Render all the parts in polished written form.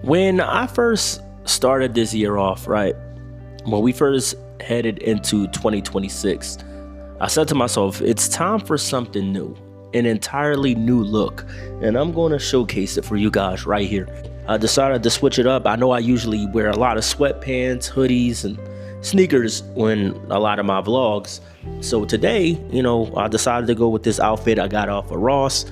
When I first started this year off, right, when we first headed into 2026, I said to myself, it's time for something new, an entirely new look, and I'm going to showcase it for you guys right here. I decided to switch it up. I know I usually wear a lot of sweatpants, hoodies, and sneakers in a lot of my vlogs. So today, I decided to go with this outfit I got off of Ross.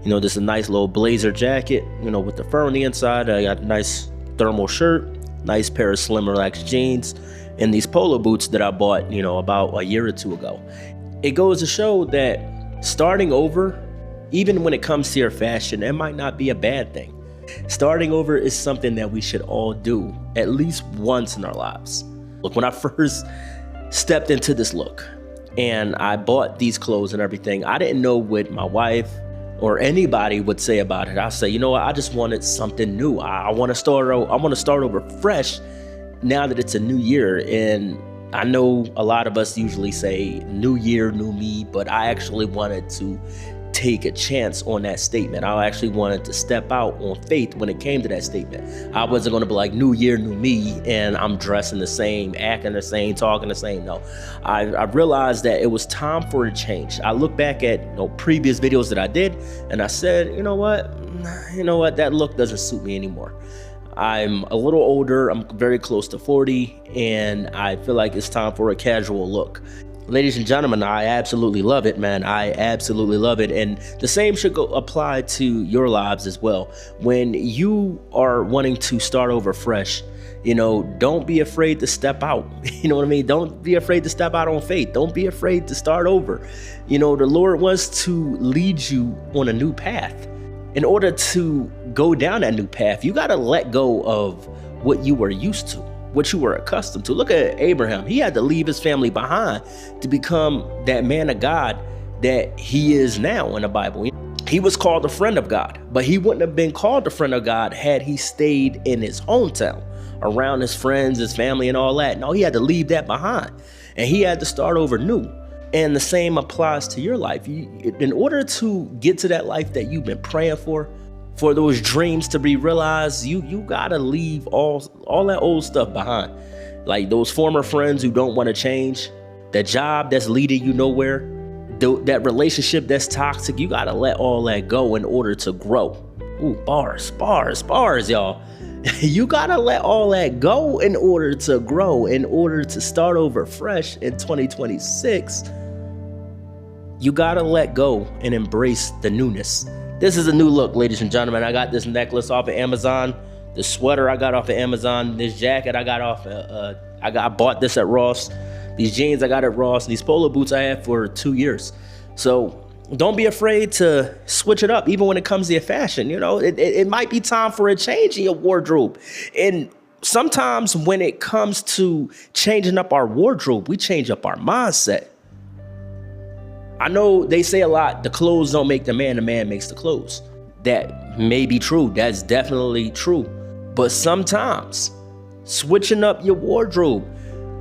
This is a nice little blazer jacket, with the fur on the inside. I got a nice thermal shirt, nice pair of slim relaxed jeans, and these polo boots that I bought, about a year or two ago. It goes to show that starting over, even when it comes to your fashion, it might not be a bad thing. Starting over is something that we should all do at least once in our lives. Look, when I first stepped into this look and I bought these clothes and everything, I didn't know what my wife or anybody would say about it. I say, you know what? I just wanted something new. I want to start over fresh now that it's a new year. And I know a lot of us usually say new year, new me, but I actually wanted to take a chance on that statement. I actually wanted to step out on faith when it came to that statement. I wasn't going to be like new year, new me, and I'm dressing the same, acting the same, talking the same. No, I realized that it was time for a change. I look back at previous videos that I did, and I said, you know what, that look doesn't suit me anymore. I'm a little older. I'm very close to 40, and I feel like it's time for a casual look. Ladies and gentlemen, I absolutely love it, man. I absolutely love it. And the same should apply to your lives as well. When you are wanting to start over fresh, don't be afraid to step out. You know what I mean? Don't be afraid to step out on faith. Don't be afraid to start over. The Lord wants to lead you on a new path. In order to go down that new path, you got to let go of what you were used to, what you were accustomed to. Look at Abraham. He had to leave his family behind to become that man of God that he is now in the Bible. He was called a friend of God, but he wouldn't have been called a friend of God had he stayed in his hometown, around his friends, his family, and all that. No, he had to leave that behind, and he had to start over new. And the same applies to your life. In order to get to that life that you've been praying for those dreams to be realized, you gotta leave all that old stuff behind. Like those former friends who don't want to change, that job that's leading you nowhere, that relationship that's toxic, you gotta let all that go in order to grow. Ooh, bars, y'all. You gotta let all that go in order to grow, in order to start over fresh in 2026. You gotta let go and embrace the newness. This is a new look, ladies and gentlemen. I got this necklace off of Amazon. The sweater I got off of Amazon. This jacket I got off I bought this at Ross. These jeans I got at Ross. These polo boots I had for 2 years. So don't be afraid to switch it up, even when it comes to your fashion. It might be time for a change in your wardrobe. And sometimes when it comes to changing up our wardrobe, we change up our mindset. I know they say a lot, the clothes don't make the man makes the clothes. That may be true. That's definitely true. But sometimes switching up your wardrobe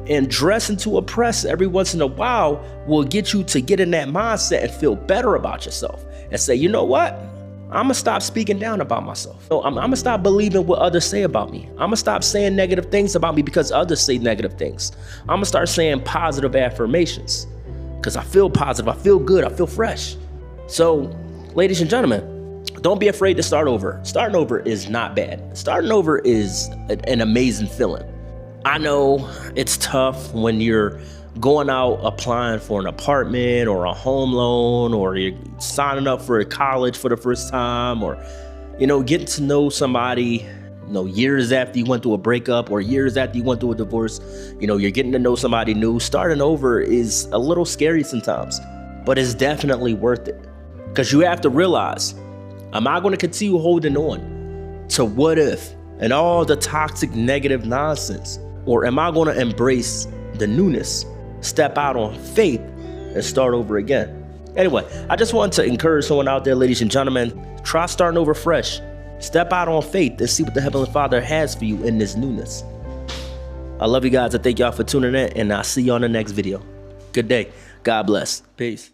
and dressing to impress every once in a while will get you to get in that mindset and feel better about yourself and say, you know what? I'm gonna stop speaking down about myself. I'm gonna stop believing what others say about me. I'm gonna stop saying negative things about me because others say negative things. I'm gonna start saying positive affirmations because I feel positive, I feel good, I feel fresh. So, ladies and gentlemen, don't be afraid to start over. Starting over is not bad. Starting over is an amazing feeling. I know it's tough when you're going out applying for an apartment or a home loan, or you're signing up for college for the first time, or, getting to know somebody, years after you went through a breakup or years after you went through a divorce. You're getting to know somebody new. Starting over is a little scary sometimes, but it's definitely worth it, because you have to realize, am I going to continue holding on to what if and all the toxic negative nonsense, or am I going to embrace the newness, step out on faith, and start over again? Anyway, I just want to encourage someone out there, ladies and gentlemen, try starting over fresh. Step out on faith and see what the Heavenly Father has for you in this newness. I love you guys. I thank y'all for tuning in, and I'll see you on the next video. Good day. God bless. Peace.